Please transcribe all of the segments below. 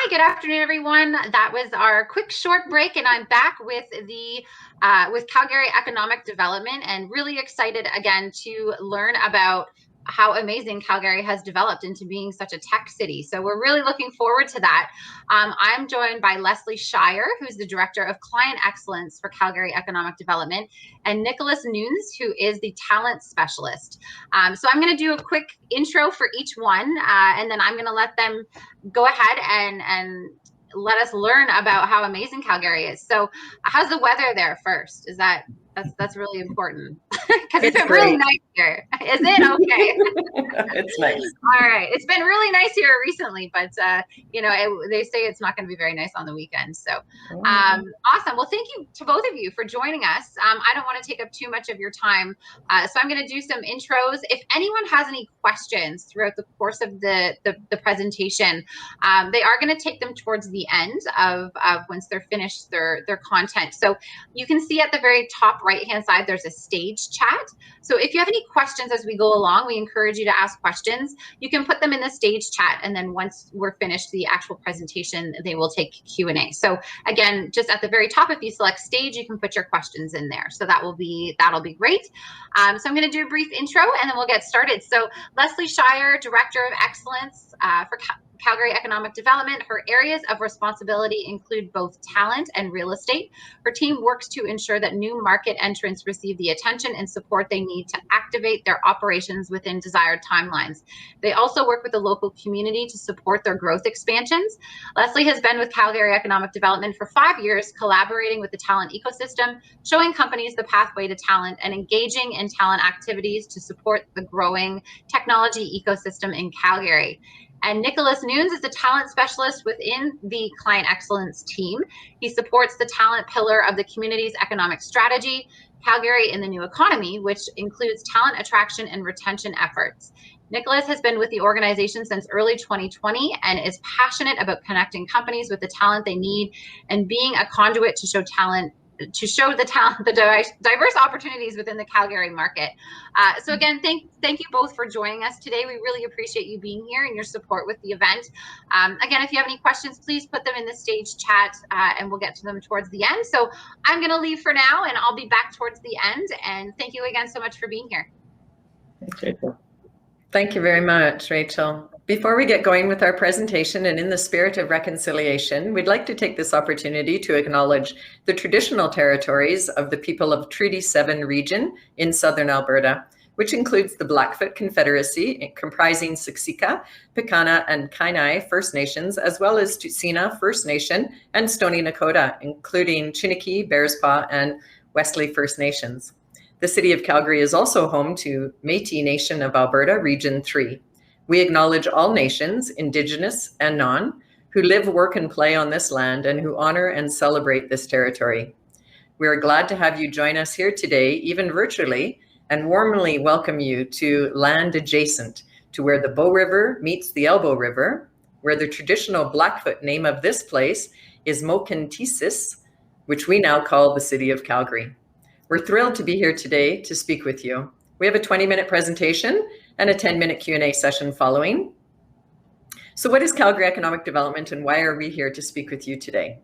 Hi, good afternoon, everyone. That was our quick short break, and I'm back with with Calgary Economic Development, and really excited again to learn about how amazing Calgary has developed into being such a tech city. So we're really looking forward to that. I'm joined by Leslie Shier, who's the Director of Client Excellence for Calgary Economic Development, and Nicholas Newnes, who is the Talent Specialist. So I'm going to do a quick intro for each one, and then I'm going to let them go ahead and let us learn about how amazing Calgary is. So how's the weather there first? That's really important because it's been really nice here. Is it okay? It's nice. All right. It's been really nice here recently, but they say it's not going to be very nice on the weekend. So awesome. Well, thank you to both of you for joining us. I don't want to take up too much of your time. So I'm going to do some intros. If anyone has any questions throughout the course of the presentation, they are going to take them towards the end of once they're finished their content. So you can see at the very top right-hand side, there's a stage chat. So if you have any questions as we go along, we encourage you to ask questions. You can put them in the stage chat, and then once we're finished the actual presentation, they will take Q&A. So again, just at the very top, if you select stage, you can put your questions in there. So that'll be great. So I'm going to do a brief intro, and then we'll get started. So Leslie Shier, Director of Excellence for Calgary Economic Development. Her areas of responsibility include both talent and real estate. Her team works to ensure that new market entrants receive the attention and support they need to activate their operations within desired timelines. They also work with the local community to support their growth expansions. Leslie has been with Calgary Economic Development for 5 years, collaborating with the talent ecosystem, showing companies the pathway to talent, and engaging in talent activities to support the growing technology ecosystem in Calgary. And Nicholas Newnes is the talent specialist within the Client Excellence team. He supports the talent pillar of the community's economic strategy, Calgary in the New Economy, which includes talent attraction and retention efforts. Nicholas has been with the organization since early 2020 and is passionate about connecting companies with the talent they need and being a conduit to show the diverse opportunities within the Calgary market. So again, thank you both for joining us today. We really appreciate you being here and your support with the event. Again, if you have any questions, please put them in the stage chat and we'll get to them towards the end. So I'm going to leave for now, and I'll be back towards the end. And thank you again so much for being here. Thanks, Rachel. Thank you very much, Rachel. Before we get going with our presentation, and in the spirit of reconciliation, we'd like to take this opportunity to acknowledge the traditional territories of the people of Treaty 7 region in southern Alberta, which includes the Blackfoot Confederacy, comprising Siksika, Piikana, and Kainai First Nations, as well as Tsuut'ina First Nation and Stoney Nakoda, including Chiniki, Bearspaw, and Wesley First Nations. The city of Calgary is also home to Métis Nation of Alberta, Region 3. We acknowledge all nations, Indigenous and non, who live, work, and play on this land and who honor and celebrate this territory. We are glad to have you join us here today, even virtually, and warmly welcome you to land adjacent to where the Bow River meets the Elbow River, where the traditional Blackfoot name of this place is Mohkinstsis, which we now call the city of Calgary. We're thrilled to be here today to speak with you. We have a 20-minute presentation and a 10-minute Q&A session following. So what is Calgary Economic Development, and why are we here to speak with you today?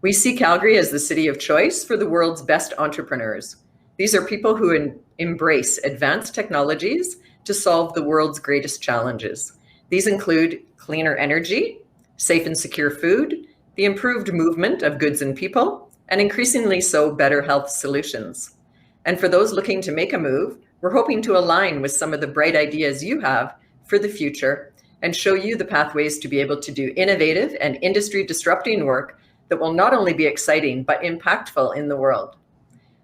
We see Calgary as the city of choice for the world's best entrepreneurs. These are people who embrace advanced technologies to solve the world's greatest challenges. These include cleaner energy, safe and secure food, the improved movement of goods and people, and increasingly so, better health solutions. And for those looking to make a move, we're hoping to align with some of the bright ideas you have for the future and show you the pathways to be able to do innovative and industry disrupting work that will not only be exciting, but impactful in the world.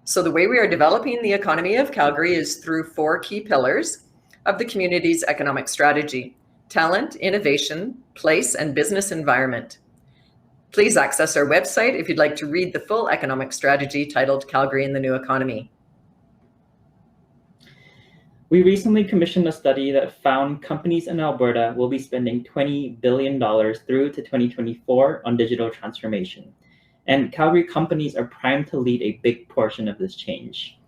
So the way we are developing the economy of Calgary is through 4 key pillars of the community's economic strategy: talent, innovation, place, and business environment. Please access our website if you'd like to read the full economic strategy titled Calgary in the New Economy. We recently commissioned a study that found companies in Alberta will be spending $20 billion through to 2024 on digital transformation. And Calgary companies are primed to lead a big portion of this change.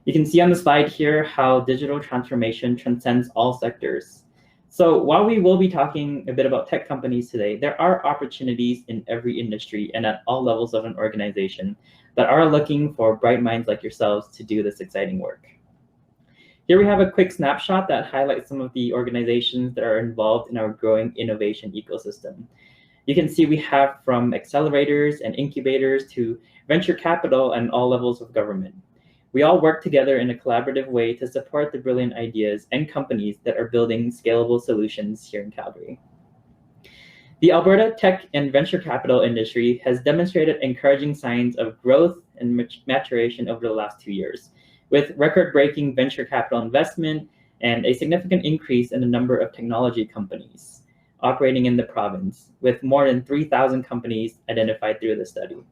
You can see on the slide here how digital transformation transcends all sectors. So while we will be talking a bit about tech companies today, there are opportunities in every industry and at all levels of an organization that are looking for bright minds like yourselves to do this exciting work. Here we have a quick snapshot that highlights some of the organizations that are involved in our growing innovation ecosystem. You can see we have from accelerators and incubators to venture capital and all levels of government. We all work together in a collaborative way to support the brilliant ideas and companies that are building scalable solutions here in Calgary. The Alberta tech and venture capital industry has demonstrated encouraging signs of growth and maturation over the last 2 years, with record-breaking venture capital investment and a significant increase in the number of technology companies operating in the province, with more than 3,000 companies identified through the study.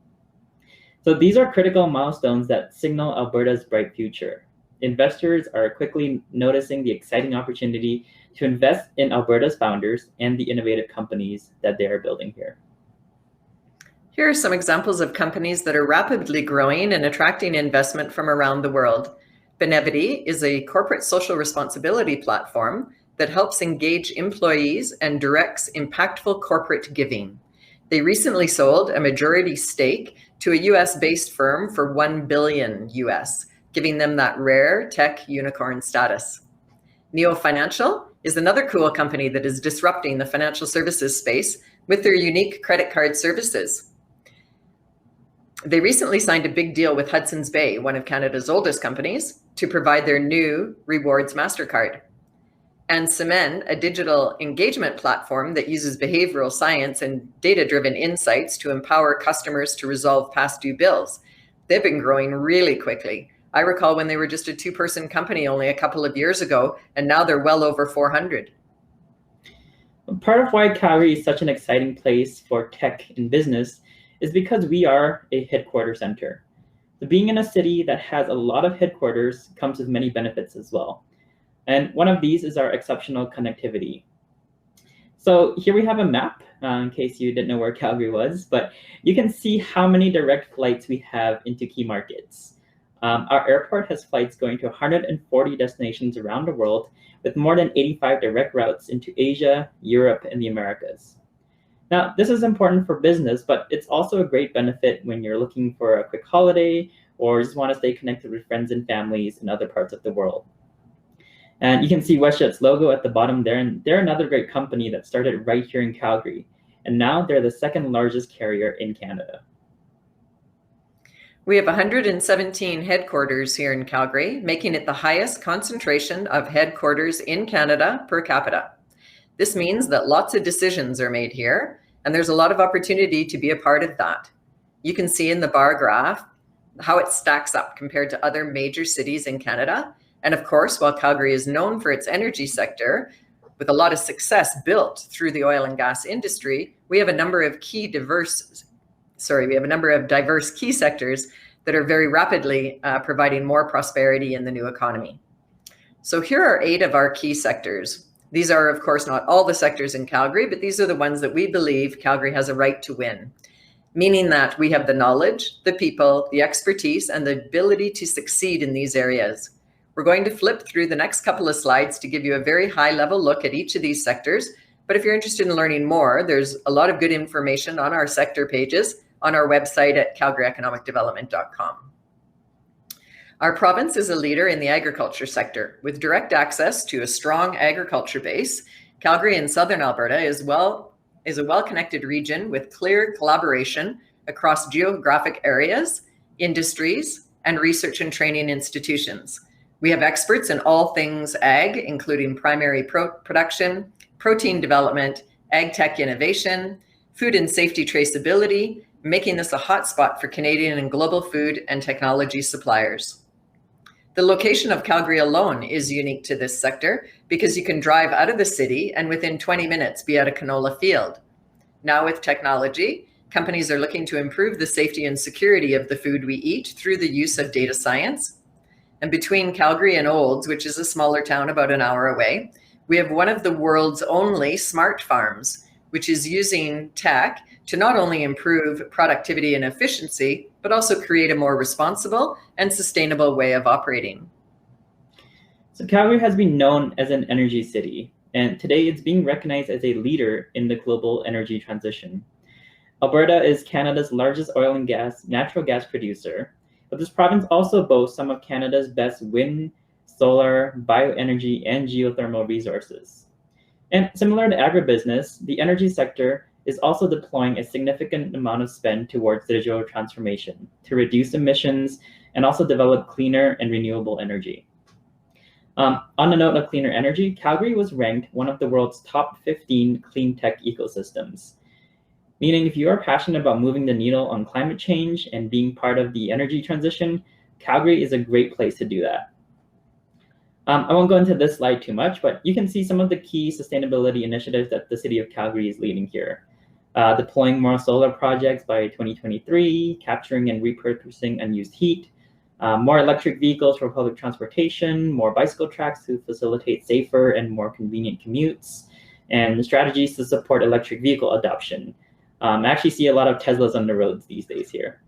So these are critical milestones that signal Alberta's bright future. Investors are quickly noticing the exciting opportunity to invest in Alberta's founders and the innovative companies that they are building here. Here are some examples of companies that are rapidly growing and attracting investment from around the world. Benevity is a corporate social responsibility platform that helps engage employees and directs impactful corporate giving. They recently sold a majority stake to a US-based firm for $1 billion US, giving them that rare tech unicorn status. Neo Financial is another cool company that is disrupting the financial services space with their unique credit card services. They recently signed a big deal with Hudson's Bay, one of Canada's oldest companies, to provide their new Rewards MasterCard. And Semen, a digital engagement platform that uses behavioral science and data-driven insights to empower customers to resolve past due bills. They've been growing really quickly. I recall when they were just a 2-person company only a couple of years ago, and now they're well over 400. Part of why Calgary is such an exciting place for tech and business is because we are a headquarter center. So being in a city that has a lot of headquarters comes with many benefits as well. And one of these is our exceptional connectivity. So here we have a map, in case you didn't know where Calgary was, but you can see how many direct flights we have into key markets. Our airport has flights going to 140 destinations around the world, with more than 85 direct routes into Asia, Europe, and the Americas. Now, this is important for business, but it's also a great benefit when you're looking for a quick holiday or just want to stay connected with friends and families in other parts of the world. And you can see WestJet's logo at the bottom there, and they're another great company that started right here in Calgary. And now they're the second largest carrier in Canada. We have 117 headquarters here in Calgary, making it the highest concentration of headquarters in Canada per capita. This means that lots of decisions are made here, and there's a lot of opportunity to be a part of that. You can see in the bar graph how it stacks up compared to other major cities in Canada. And of course, while Calgary is known for its energy sector, with a lot of success built through the oil and gas industry, we have a number of diverse key sectors that are very rapidly providing more prosperity in the new economy. So here are 8 of our key sectors. These are, of course, not all the sectors in Calgary, but these are the ones that we believe Calgary has a right to win, meaning that we have the knowledge, the people, the expertise, and the ability to succeed in these areas. We're going to flip through the next couple of slides to give you a very high-level look at each of these sectors. But if you're interested in learning more, there's a lot of good information on our sector pages on our website at calgaryeconomicdevelopment.com. Our province is a leader in the agriculture sector. With direct access to a strong agriculture base, Calgary in southern Alberta is a well-connected region with clear collaboration across geographic areas, industries, and research and training institutions. We have experts in all things ag, including primary production, protein development, ag tech innovation, food and safety traceability, making this a hotspot for Canadian and global food and technology suppliers. The location of Calgary alone is unique to this sector because you can drive out of the city and within 20 minutes be at a canola field. Now with technology, companies are looking to improve the safety and security of the food we eat through the use of data science. And between Calgary and Olds, which is a smaller town about an hour away, we have one of the world's only smart farms, which is using tech to not only improve productivity and efficiency, but also create a more responsible and sustainable way of operating. So Calgary has been known as an energy city, and today it's being recognized as a leader in the global energy transition. Alberta is Canada's largest oil and natural gas producer, but this province also boasts some of Canada's best wind, solar, bioenergy, and geothermal resources. And similar to agribusiness, the energy sector is also deploying a significant amount of spend towards digital transformation to reduce emissions and also develop cleaner and renewable energy. On the note of cleaner energy, Calgary was ranked one of the world's top 15 clean tech ecosystems. Meaning if you are passionate about moving the needle on climate change and being part of the energy transition, Calgary is a great place to do that. I won't go into this slide too much, but you can see some of the key sustainability initiatives that the city of Calgary is leading here. Deploying more solar projects by 2023, capturing and repurposing unused heat, more electric vehicles for public transportation, more bicycle tracks to facilitate safer and more convenient commutes, and strategies to support electric vehicle adoption. I actually see a lot of Teslas on the roads these days here.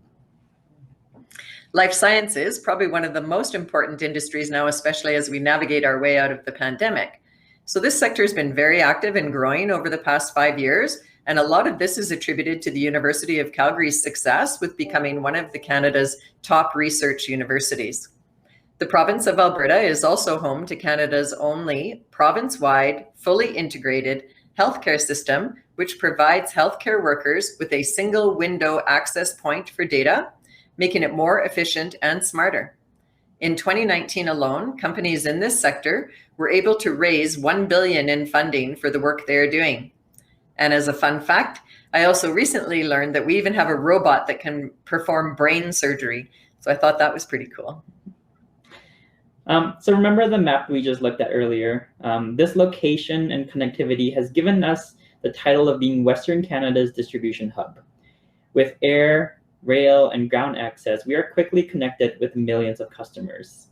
Life sciences, probably one of the most important industries now, especially as we navigate our way out of the pandemic. So this sector has been very active and growing over the past 5 years, and a lot of this is attributed to the University of Calgary's success with becoming one of Canada's top research universities. The province of Alberta is also home to Canada's only province-wide, fully integrated healthcare system, which provides healthcare workers with a single window access point for data, making it more efficient and smarter. In 2019 alone, companies in this sector were able to raise $1 billion in funding for the work they're doing. And as a fun fact, I also recently learned that we even have a robot that can perform brain surgery. So I thought that was pretty cool. So remember the map we just looked at earlier? This location and connectivity has given us the title of being Western Canada's distribution hub. With air, rail, and ground access, we are quickly connected with millions of customers.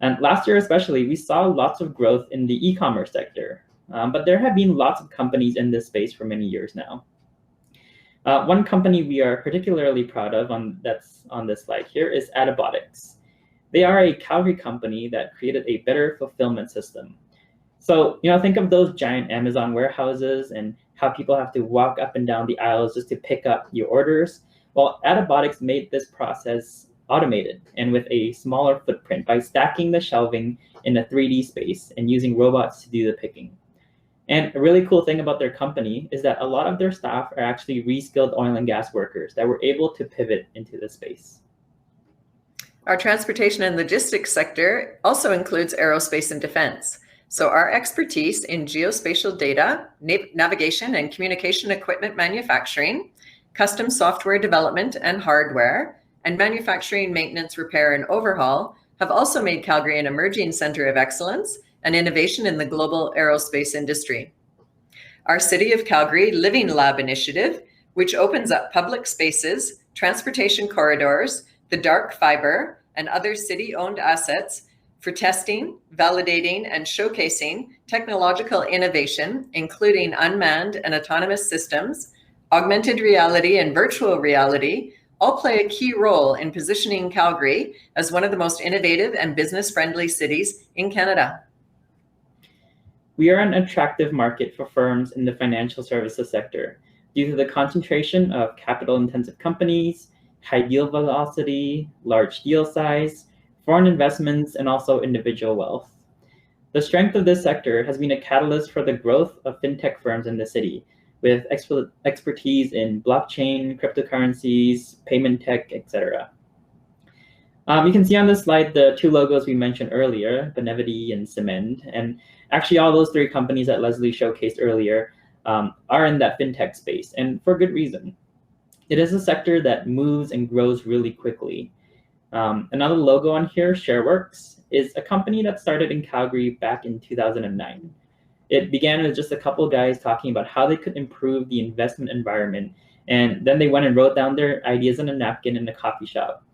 And last year especially, we saw lots of growth in the e-commerce sector, but there have been lots of companies in this space for many years now. One company we are particularly proud of that's on this slide here is Adventurous. They are a Calgary company that created a better fulfillment system. So, think of those giant Amazon warehouses and how people have to walk up and down the aisles just to pick up your orders. Well, Adventurous made this process automated and with a smaller footprint by stacking the shelving in a 3D space and using robots to do the picking. And a really cool thing about their company is that a lot of their staff are actually reskilled oil and gas workers that were able to pivot into the space. Our transportation and logistics sector also includes aerospace and defense. So our expertise in geospatial data, navigation and communication equipment manufacturing, custom software development and hardware, and manufacturing, maintenance, repair, and overhaul have also made Calgary an emerging center of excellence and innovation in the global aerospace industry. Our City of Calgary Living Lab initiative, which opens up public spaces, transportation corridors, the dark fiber, and other city-owned assets for testing, validating, and showcasing technological innovation, including unmanned and autonomous systems, augmented reality and virtual reality, all play a key role in positioning Calgary as one of the most innovative and business-friendly cities in Canada. We are an attractive market for firms in the financial services sector due to the concentration of capital-intensive companies, high deal velocity, large deal size, foreign investments, and also individual wealth. The strength of this sector has been a catalyst for the growth of fintech firms in the city, with expertise in blockchain, cryptocurrencies, payment tech, etc. You can see on this slide the two logos we mentioned earlier, Benevity and Cement, and actually all those three companies that Leslie showcased earlier are in that fintech space, and for good reason. It is a sector that moves and grows really quickly. Another logo on here, Shier, is a company that started in Calgary back in 2009. It began with just a couple guys talking about how they could improve the investment environment, and then they went and wrote down their ideas on a napkin in a coffee shop.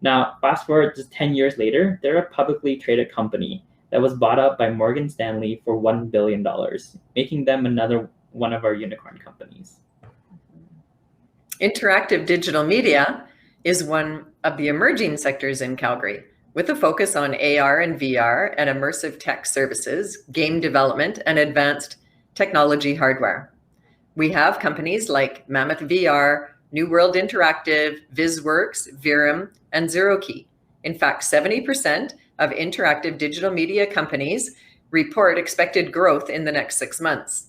Now, fast forward just 10 years later, they're a publicly traded company that was bought up by Morgan Stanley for $1 billion, making them another one of our unicorn companies. Interactive digital media is one of the emerging sectors in Calgary. with a focus on AR and VR and immersive tech services, game development, and advanced technology hardware. We have companies like Mammoth VR, New World Interactive, VizWorks, Virum, and ZeroKey. In fact, 70% of interactive digital media companies report expected growth in the next 6 months.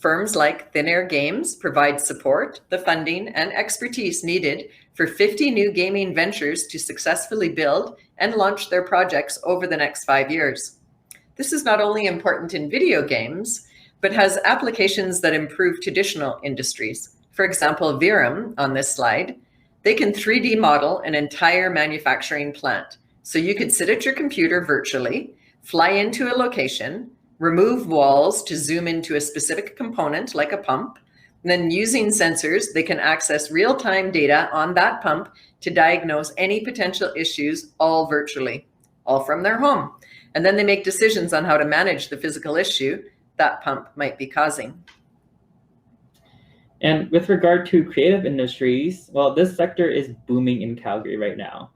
Firms like Thin Air Games provide support, the funding, and expertise needed for 50 new gaming ventures to successfully build and launch their projects over the next 5 years. This is not only important in video games, but has applications that improve traditional industries. For example, Virum, on this slide, they can 3D model an entire manufacturing plant. So you could sit at your computer virtually, fly into a location, remove walls to zoom into a specific component like a pump, and then using sensors, they can access real-time data on that pump to diagnose any potential issues, all virtually, all from their home. And then they make decisions on how to manage the physical issue that pump might be causing. And with regard to creative industries, well, this sector is booming in Calgary right now.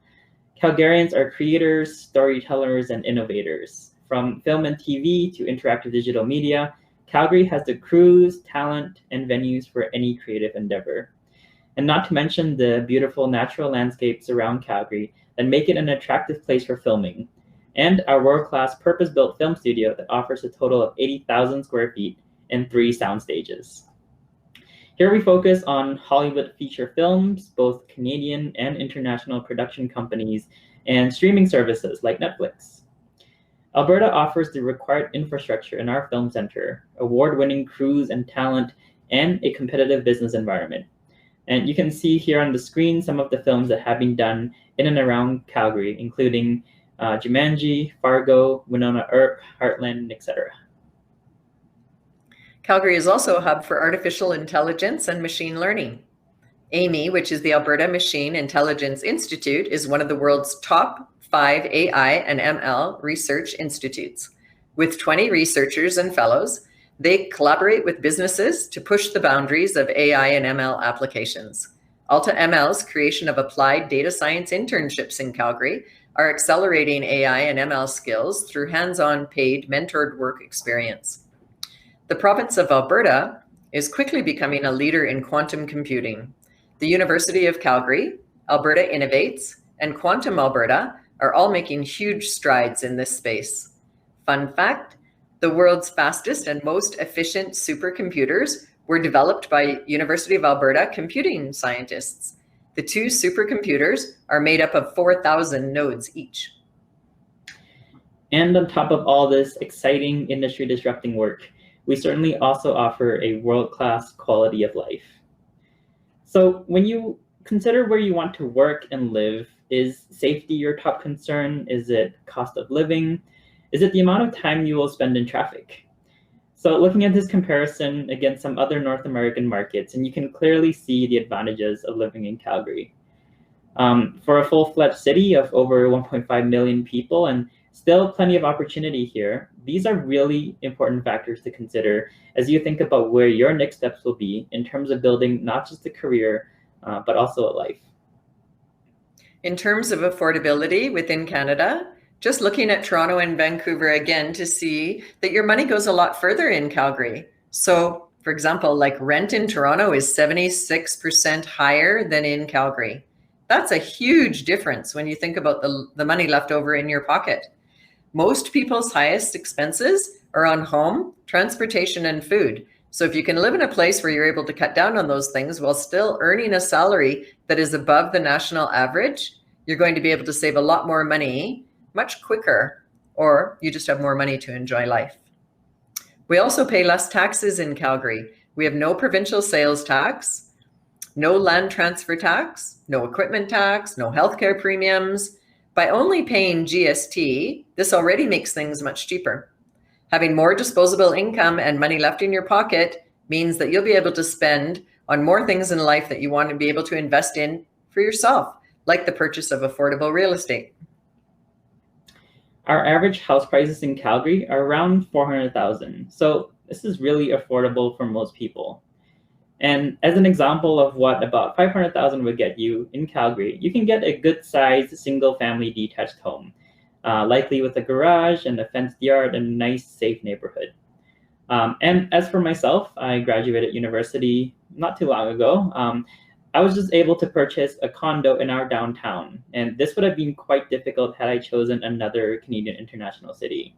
Calgarians are creators, storytellers, and innovators. From film and TV to interactive digital media, Calgary has the crews, talent, and venues for any creative endeavor. And not to mention the beautiful natural landscapes around Calgary that make it an attractive place for filming, and our world-class purpose-built film studio that offers a total of 80,000 square feet and 3 sound stages. Here we focus on Hollywood feature films, both Canadian and international production companies, and streaming services like Netflix. Alberta offers the required infrastructure in our film center, award-winning crews and talent, and a competitive business environment. And you can see here on the screen some of the films that have been done in and around Calgary, including Jumanji, Fargo, Winona Earp, Heartland, etc. Calgary is also a hub for artificial intelligence and machine learning. AMI, which is the Alberta Machine Intelligence Institute, is one of the world's top 5 AI and ML research institutes. With 20 researchers and fellows, they collaborate with businesses to push the boundaries of AI and ML applications. Alta ML's creation of applied data science internships in Calgary are accelerating AI and ML skills through hands-on paid mentored work experience. The province of Alberta is quickly becoming a leader in quantum computing. The University of Calgary, Alberta Innovates, and Quantum Alberta are all making huge strides in this space. Fun fact, the world's fastest and most efficient supercomputers were developed by University of Alberta computing scientists. The 2 supercomputers are made up of 4,000 nodes each. And on top of all this exciting industry disrupting work, we certainly also offer a world-class quality of life. So when you consider where you want to work and live, is safety your top concern? Is it cost of living? Is it the amount of time you will spend in traffic? So looking at this comparison against some other North American markets, and you can clearly see the advantages of living in Calgary. For a full-fledged city of over 1.5 million people and still plenty of opportunity here, these are really important factors to consider as you think about where your next steps will be in terms of building not just a career, but also a life. In terms of affordability within Canada, just looking at Toronto and Vancouver again to see that your money goes a lot further in Calgary. So, for example, like rent in Toronto is 76% higher than in Calgary. That's a huge difference when you think about the money left over in your pocket. Most people's highest expenses are on home, transportation, and food. So if you can live in a place where you're able to cut down on those things while still earning a salary that is above the national average, you're going to be able to save a lot more money much quicker, or you just have more money to enjoy life. We also pay less taxes in Calgary. We have no provincial sales tax, no land transfer tax, no equipment tax, no healthcare premiums. By only paying GST, this already makes things much cheaper. Having more disposable income and money left in your pocket means that you'll be able to spend on more things in life that you want to be able to invest in for yourself, like the purchase of affordable real estate. Our average house prices in Calgary are around $400,000. So this is really affordable for most people. And as an example of what about 500,000 would get you in Calgary, you can get a good-sized single-family detached home, likely with a garage and a fenced yard and a nice, safe neighborhood. And as for myself, I graduated university not too long ago. I was just able to purchase a condo in our downtown, and this would have been quite difficult had I chosen another Canadian international city.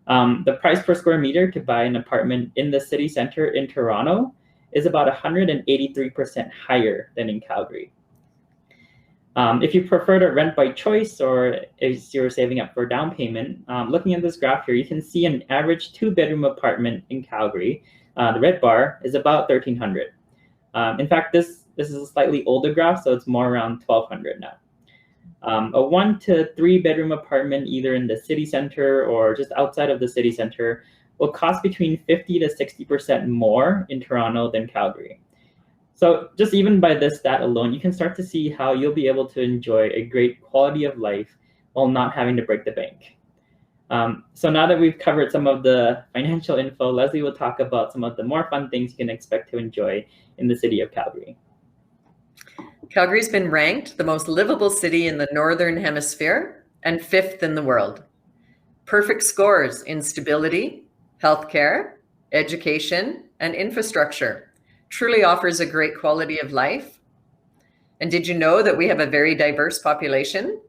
The price per square meter to buy an apartment in the city center in Toronto is about 183% higher than in Calgary. If you prefer to rent by choice, or if you're saving up for a down payment, looking at this graph here, you can see an average 2-bedroom apartment in Calgary, the red bar, is about $1,300. In fact, this is a slightly older graph, so it's more around $1,200 now. A 1 to 3 bedroom apartment, either in the city center or just outside of the city center, will cost between 50 to 60% more in Toronto than Calgary. So just even by this stat alone, you can start to see how you'll be able to enjoy a great quality of life while not having to break the bank. So now that we've covered some of the financial info, Leslie will talk about some of the more fun things you can expect to enjoy in the city of Calgary. Calgary's been ranked the most livable city in the Northern Hemisphere and 5th in the world. Perfect scores in stability, healthcare, education, and infrastructure. Truly offers a great quality of life. And did you know that we have a very diverse population?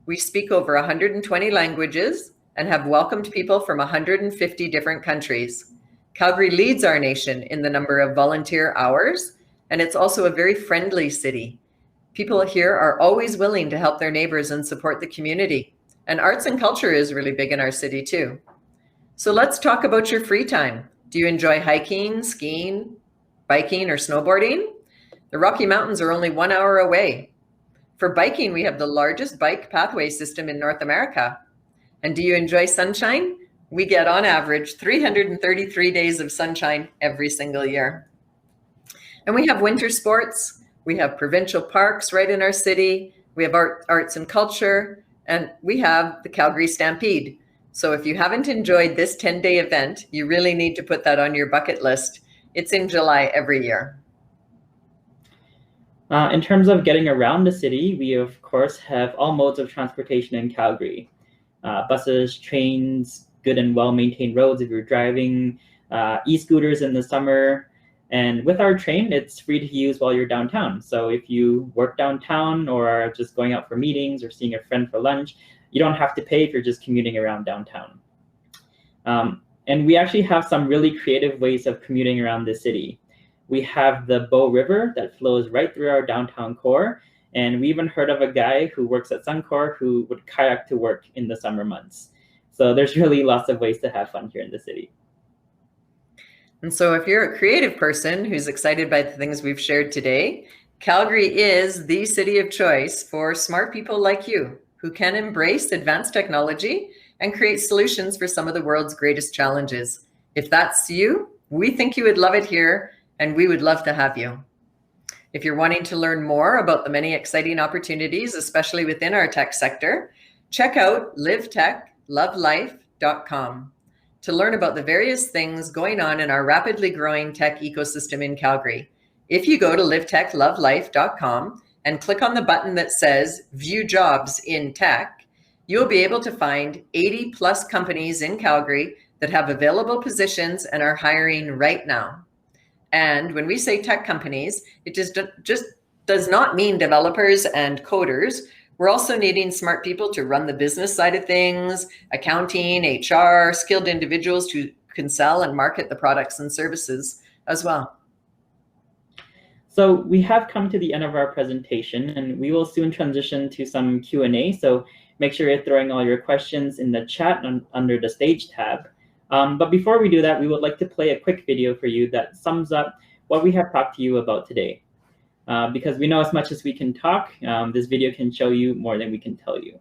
We speak over 120 languages and have welcomed people from 150 different countries. Calgary leads our nation in the number of volunteer hours, and it's also a very friendly city. People here are always willing to help their neighbors and support the community. And arts and culture is really big in our city too. So let's talk about your free time. Do you enjoy hiking, skiing, biking, or snowboarding? The Rocky Mountains are only 1 hour away. For biking, we have the largest bike pathway system in North America. And do you enjoy sunshine? We get on average 333 days of sunshine every single year. And we have winter sports. We have provincial parks right in our city. We have arts and culture, and we have the Calgary Stampede. So if you haven't enjoyed this 10-day event, you really need to put that on your bucket list. It's in July every year. In terms of getting around the city, we of course have all modes of transportation in Calgary. Buses, trains, good and well-maintained roads if you're driving, e-scooters in the summer. And with our train, it's free to use while you're downtown. So if you work downtown or are just going out for meetings or seeing a friend for lunch, you don't have to pay if you're just commuting around downtown. And we actually have some really creative ways of commuting around the city. We have the Bow River that flows right through our downtown core. And we even heard of a guy who works at Suncor who would kayak to work in the summer months. So there's really lots of ways to have fun here in the city. And so if you're a creative person who's excited by the things we've shared today, Calgary is the city of choice for smart people like you who can embrace advanced technology and create solutions for some of the world's greatest challenges. If that's you, we think you would love it here, and we would love to have you. If you're wanting to learn more about the many exciting opportunities, especially within our tech sector, check out livetechlovelife.com to learn about the various things going on in our rapidly growing tech ecosystem in Calgary. If you go to livetechlovelife.com and click on the button that says View Jobs in Tech, you'll be able to find 80 plus companies in Calgary that have available positions and are hiring right now. And when we say tech companies, it just does not mean developers and coders. We're also needing smart people to run the business side of things, accounting, HR, skilled individuals who can sell and market the products and services as well. So we have come to the end of our presentation, and we will soon transition to some Q&A. So make sure you're throwing all your questions in the chat under the stage tab. But before we do that, we would like to play a quick video for you that sums up what we have talked to you about today. Because we know as much as we can talk, this video can show you more than we can tell you.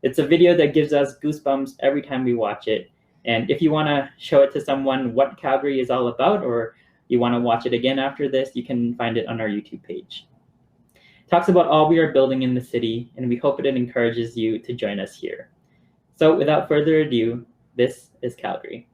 It's a video that gives us goosebumps every time we watch it. And if you want to show it to someone what Calgary is all about, or you want to watch it again after this, you can find it on our YouTube page. It talks about all we are building in the city, and we hope it encourages you to join us here. So without further ado, this is Calgary.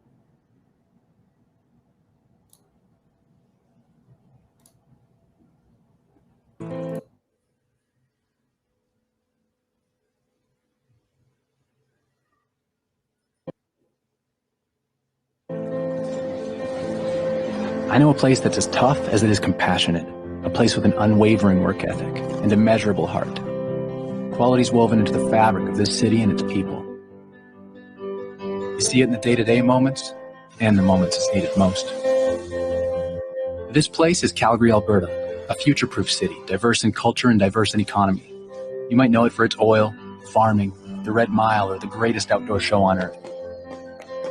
I know a place that's as tough as it is compassionate, a place with an unwavering work ethic and immeasurable heart. Quality's woven into the fabric of this city and its people. You see it in the day-to-day moments and the moments it's needed most. This place is Calgary, Alberta, a future-proof city, diverse in culture and diverse in economy. You might know it for its oil, farming, the Red Mile, or the greatest outdoor show on earth.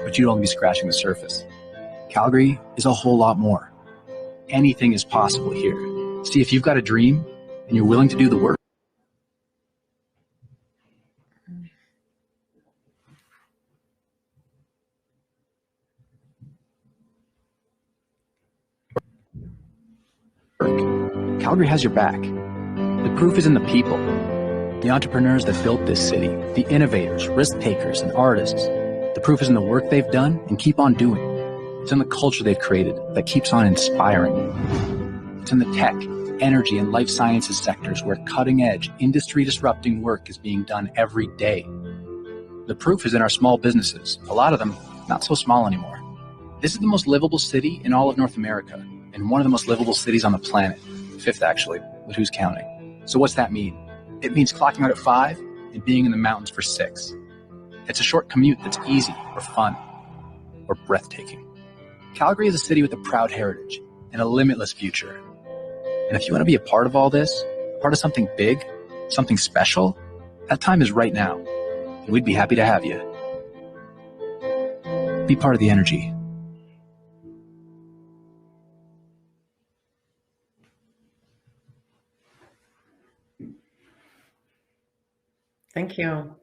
But you'd only be scratching the surface. Calgary is a whole lot more. Anything is possible here. See, if you've got a dream and you're willing to do the work, Calgary has your back. The proof is in the people, the entrepreneurs that built this city, the innovators, risk takers, and artists. The proof is in the work they've done and keep on doing. It's in the culture they've created that keeps on inspiring. It's in the tech, energy, and life sciences sectors where cutting-edge, industry-disrupting work is being done every day. The proof is in our small businesses, a lot of them not so small anymore. This is the most livable city in all of North America, and one of the most livable cities on the planet. 5th, actually, but who's counting? So what's that mean? It means clocking out at 5 and being in the mountains for 6. It's a short commute that's easy or fun or breathtaking. Calgary is a city with a proud heritage and a limitless future. And if you want to be a part of all this, a part of something big, something special, that time is right now. And we'd be happy to have you. Be part of the energy. Thank you.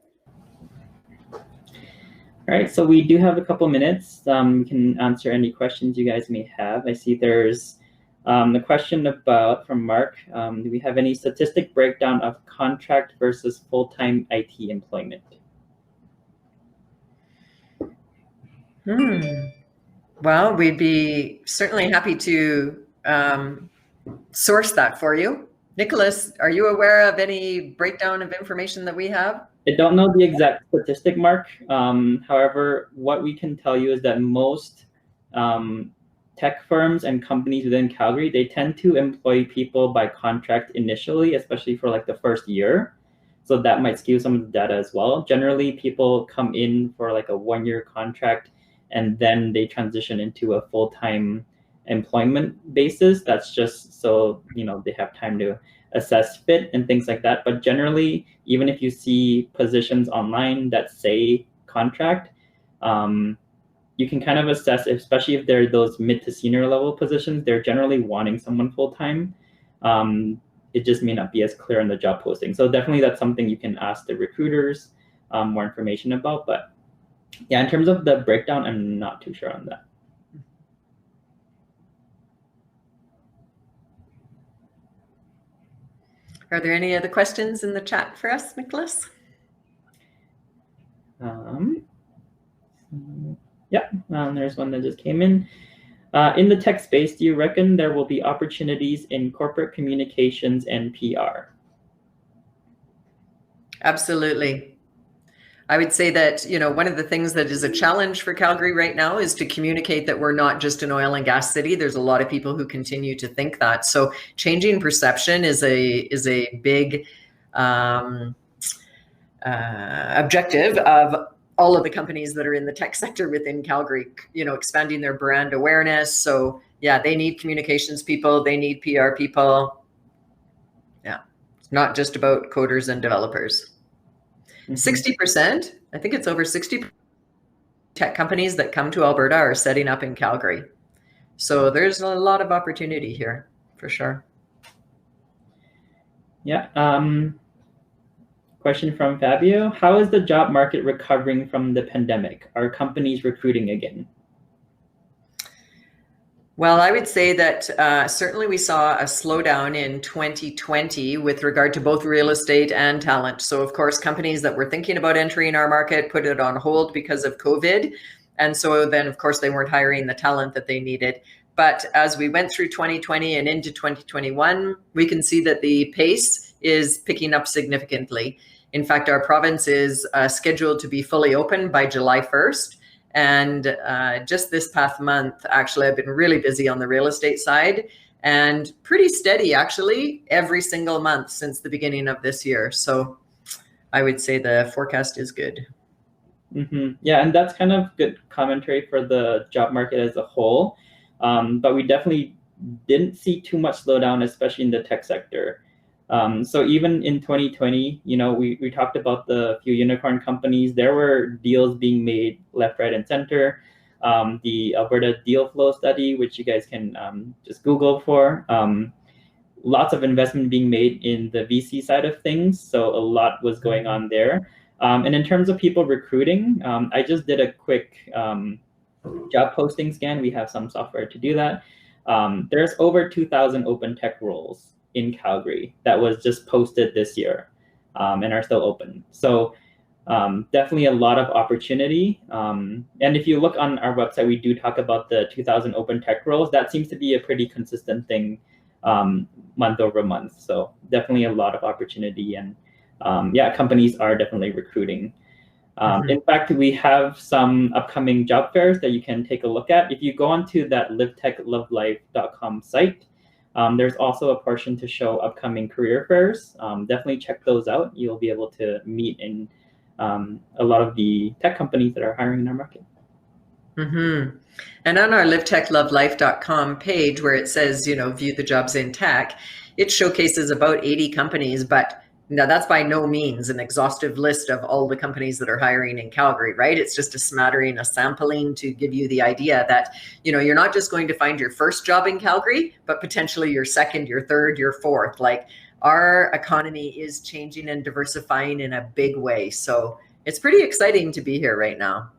All right, so we do have a couple minutes. We can answer any questions you guys may have. I see there's the question from Mark. Do we have any statistic breakdown of contract versus full-time IT employment? Well, we'd be certainly happy to source that for you. Nicholas, are you aware of any breakdown of information that we have? I don't know the exact statistic, Mark. However, what we can tell you is that most tech firms and companies within Calgary, they tend to employ people by contract initially, especially for like the first year. So that might skew some of the data as well. Generally, people come in for like a 1-year contract and then they transition into a full-time employment basis. That's just so, they have time to assess fit and things like that. But generally, even if you see positions online that say contract, you can kind of assess, especially if they're those mid to senior level positions, they're generally wanting someone full-time. It just may not be as clear in the job posting. So definitely that's something you can ask the recruiters more information about. But yeah, in terms of the breakdown, I'm not too sure on that. Are there any other questions in the chat for us, Nicholas? There's one that just came in. In the tech space, do you reckon there will be opportunities in corporate communications and PR? Absolutely. I would say that, one of the things that is a challenge for Calgary right now is to communicate that we're not just an oil and gas city. There's a lot of people who continue to think that. So changing perception is a big objective of all of the companies that are in the tech sector within Calgary, expanding their brand awareness. So yeah, they need communications people, they need PR people. Yeah, it's not just about coders and developers. 60%, I think it's over 60 tech companies that come to Alberta are setting up in Calgary. So there's a lot of opportunity here for sure. Yeah. Question from Fabio. How is the job market recovering from the pandemic? Are companies recruiting again? Well, I would say that certainly we saw a slowdown in 2020 with regard to both real estate and talent. So of course, companies that were thinking about entering our market put it on hold because of COVID. And so then of course they weren't hiring the talent that they needed. But as we went through 2020 and into 2021, we can see that the pace is picking up significantly. In fact, our province is scheduled to be fully open by July 1st. And just this past month, actually, I've been really busy on the real estate side and pretty steady, actually, every single month since the beginning of this year. So I would say the forecast is good. Yeah, and that's kind of good commentary for the job market as a whole. But we definitely didn't see too much slowdown, especially in the tech sector. So even in 2020, we talked about the few unicorn companies. There were deals being made left, right, and center. The Alberta deal flow study, which you guys can just Google for. Lots of investment being made in the VC side of things. So a lot was going on there. And in terms of people recruiting, I just did a quick job posting scan. We have some software to do that. There's over 2,000 open tech roles in Calgary that was just posted this year and are still open. So definitely a lot of opportunity. And if you look on our website, we do talk about the 2,000 open tech roles. That seems to be a pretty consistent thing month over month. So definitely a lot of opportunity. And companies are definitely recruiting. In fact, we have some upcoming job fairs that you can take a look at. If you go onto that livetechlovelife.com site, there's also a portion to show upcoming career fairs. Definitely check those out. You'll be able to meet in a lot of the tech companies that are hiring in our market. And on our livetechlovelife.com page, where it says, view the jobs in tech, it showcases about 80 companies, but now that's by no means an exhaustive list of all the companies that are hiring in Calgary, right? It's just a smattering, a sampling to give you the idea that, you're not just going to find your first job in Calgary, but potentially your second, your third, your fourth. Like, our economy is changing and diversifying in a big way. So it's pretty exciting to be here right now.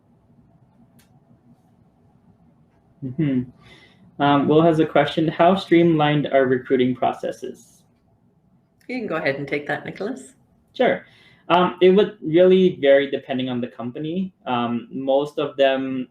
Will has a question. How streamlined are recruiting processes? You can go ahead and take that, Nicholas. Sure. It would really vary depending on the company. Most of them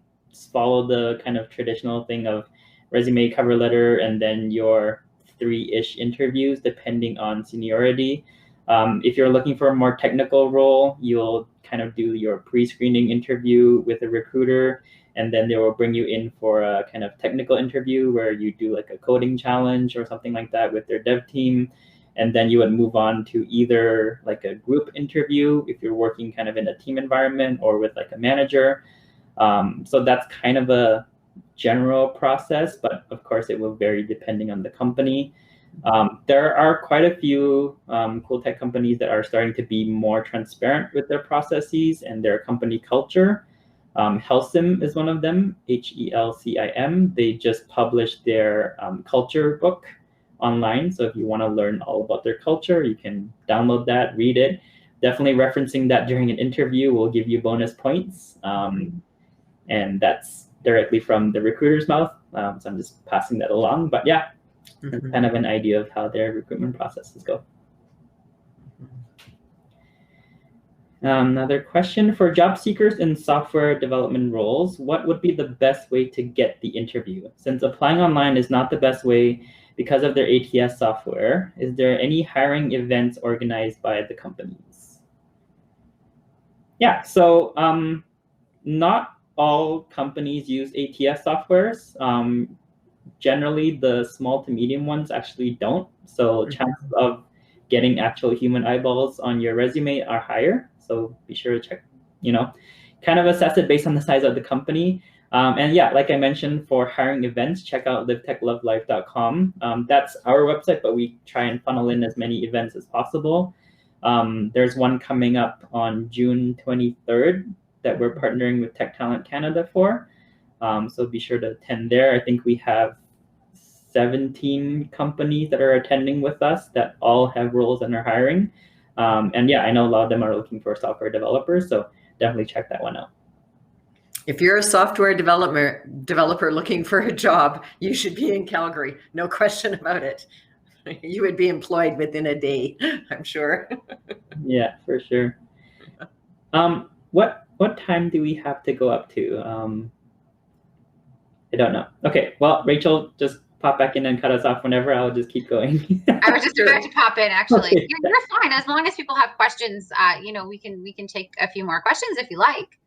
follow the kind of traditional thing of resume, cover letter, and then your 3-ish interviews depending on seniority. If you're looking for a more technical role, you'll kind of do your pre-screening interview with a recruiter, and then they will bring you in for a kind of technical interview where you do like a coding challenge or something like that with their dev team. And then you would move on to either like a group interview if you're working kind of in a team environment or with like a manager. So that's kind of a general process, but of course it will vary depending on the company. There are quite a few cool tech companies that are starting to be more transparent with their processes and their company culture. Helcim is one of them, HELCIM. They just published their culture book online. So if you want to learn all about their culture, you can download that, read it. Definitely referencing that during an interview will give you bonus points. And that's directly from the recruiter's mouth. So I'm just passing that along. But yeah, that's kind of an idea of how their recruitment processes go. Another question, for job seekers in software development roles, what would be the best way to get the interview? Since applying online is not the best way because of their ATS software, is there any hiring events organized by the companies? Yeah, so not all companies use ATS softwares. Generally, the small to medium ones actually don't. So chances of getting actual human eyeballs on your resume are higher. So be sure to check, kind of assess it based on the size of the company. And yeah, like I mentioned, for hiring events, check out livetechlovelife.com. That's our website, but we try and funnel in as many events as possible. There's one coming up on June 23rd that we're partnering with Tech Talent Canada for. So be sure to attend there. I think we have 17 companies that are attending with us that all have roles and are hiring. And yeah, I know a lot of them are looking for software developers, so definitely check that one out. If you're a software developer looking for a job, you should be in Calgary. No question about it. You would be employed within a day, I'm sure. Yeah, for sure. What time do we have to go up to? I don't know. Okay, well, Rachel, just pop back in and cut us off whenever. I'll just keep going. I was just about to pop in, actually. Okay. You're fine. As long as people have questions, we can take a few more questions if you like.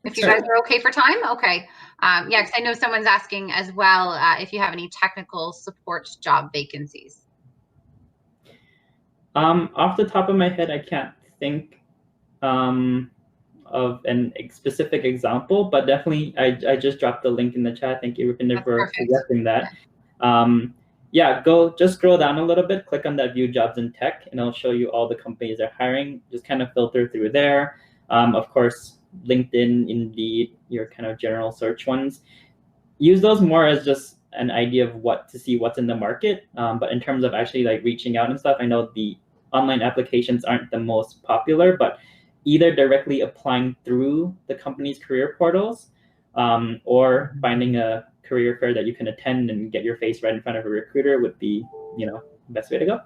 If you guys are okay for time, okay. Yeah, because I know someone's asking as well if you have any technical support job vacancies. Off the top of my head, I can't think of a specific example, but definitely I just dropped the link in the chat. Thank you, Rupinder, for suggesting that. Yeah, just scroll down a little bit, click on that view jobs in tech, and it'll show you all the companies they're hiring. Just kind of filter through there. Of course, LinkedIn, Indeed, your kind of general search ones. Use those more as just an idea of what's in the market. But in terms of actually like reaching out and stuff, I know the online applications aren't the most popular, but either directly applying through the company's career portals or finding a career fair that you can attend and get your face right in front of a recruiter would be, the best way to go.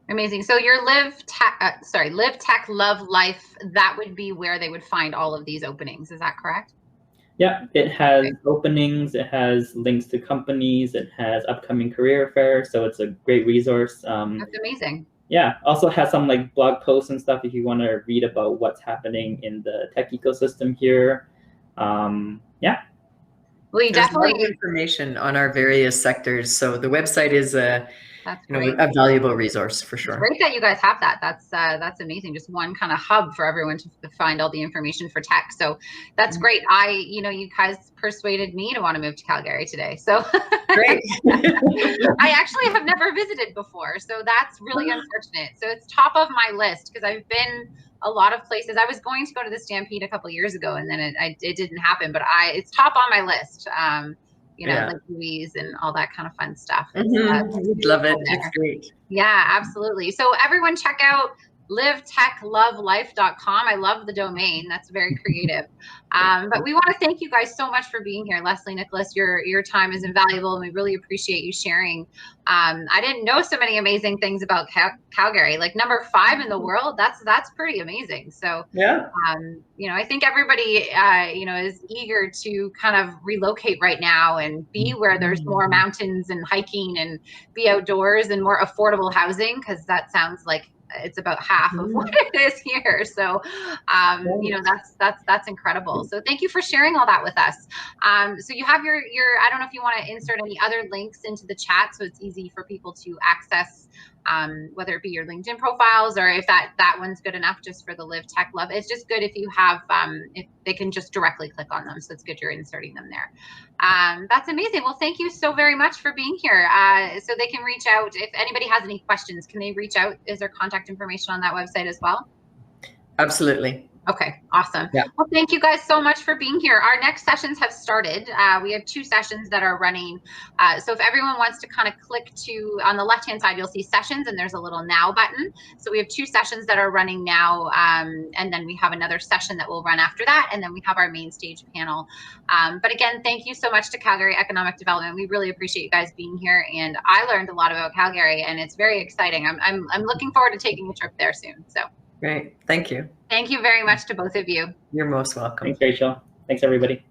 Amazing. So your Live Tech Love Life, that would be where they would find all of these openings. Is that correct? Yeah, it has openings, it has links to companies, it has upcoming career fairs, so it's a great resource. That's amazing. Yeah, also has some like blog posts and stuff if you want to read about what's happening in the tech ecosystem here. Yeah. Well, you There's definitely a lot of information on our various sectors, so the website is a valuable resource for sure. It's great that you guys have that. That's amazing. Just one kind of hub for everyone to find all the information for tech. So that's great. You guys persuaded me to want to move to Calgary today. So great. I actually have never visited before, so that's really unfortunate. So it's top of my list because I've been a lot of places. I was going to go to the Stampede a couple of years ago, and then it didn't happen. But it's top on my list. Like Newnes and all that kind of fun stuff. Love it. It's great. Yeah, absolutely. So everyone check out livetechlovelife.com. I love the domain. That's very creative. But we want to thank you guys so much for being here. Leslie, Nicholas, your time is invaluable, and we really appreciate you sharing. I didn't know so many amazing things about Calgary, like number 5 in the world. That's pretty amazing. So yeah, I think everybody is eager to kind of relocate right now and be where there's more mountains and hiking and be outdoors and more affordable housing, because that sounds like it's about half of what it is here. So, that's incredible. So thank you for sharing all that with us. So you have your, I don't know if you want to insert any other links into the chat so it's easy for people to access, whether it be your LinkedIn profiles or if that one's good enough just for the Live Tech Love. It's just good if you have, if they can just directly click on them. So it's good you're inserting them there. That's amazing. Well, thank you so very much for being here. So they can reach out if anybody has any questions. Can they reach out? Is there contact information on that website as well? Absolutely. Okay, awesome. Yeah. Well, thank you guys so much for being here. Our next sessions have started. We have 2 sessions that are running. So if everyone wants to kind of click to, on the left-hand side, you'll see sessions and there's a little now button. So we have 2 sessions that are running now. And then we have another session that will run after that. And then we have our main stage panel. But again, thank you so much to Calgary Economic Development. We really appreciate you guys being here. And I learned a lot about Calgary and it's very exciting. I'm looking forward to taking a trip there soon. So. Great. Thank you. Thank you very much to both of you. You're most welcome. Thanks, Rachel. Thanks, everybody.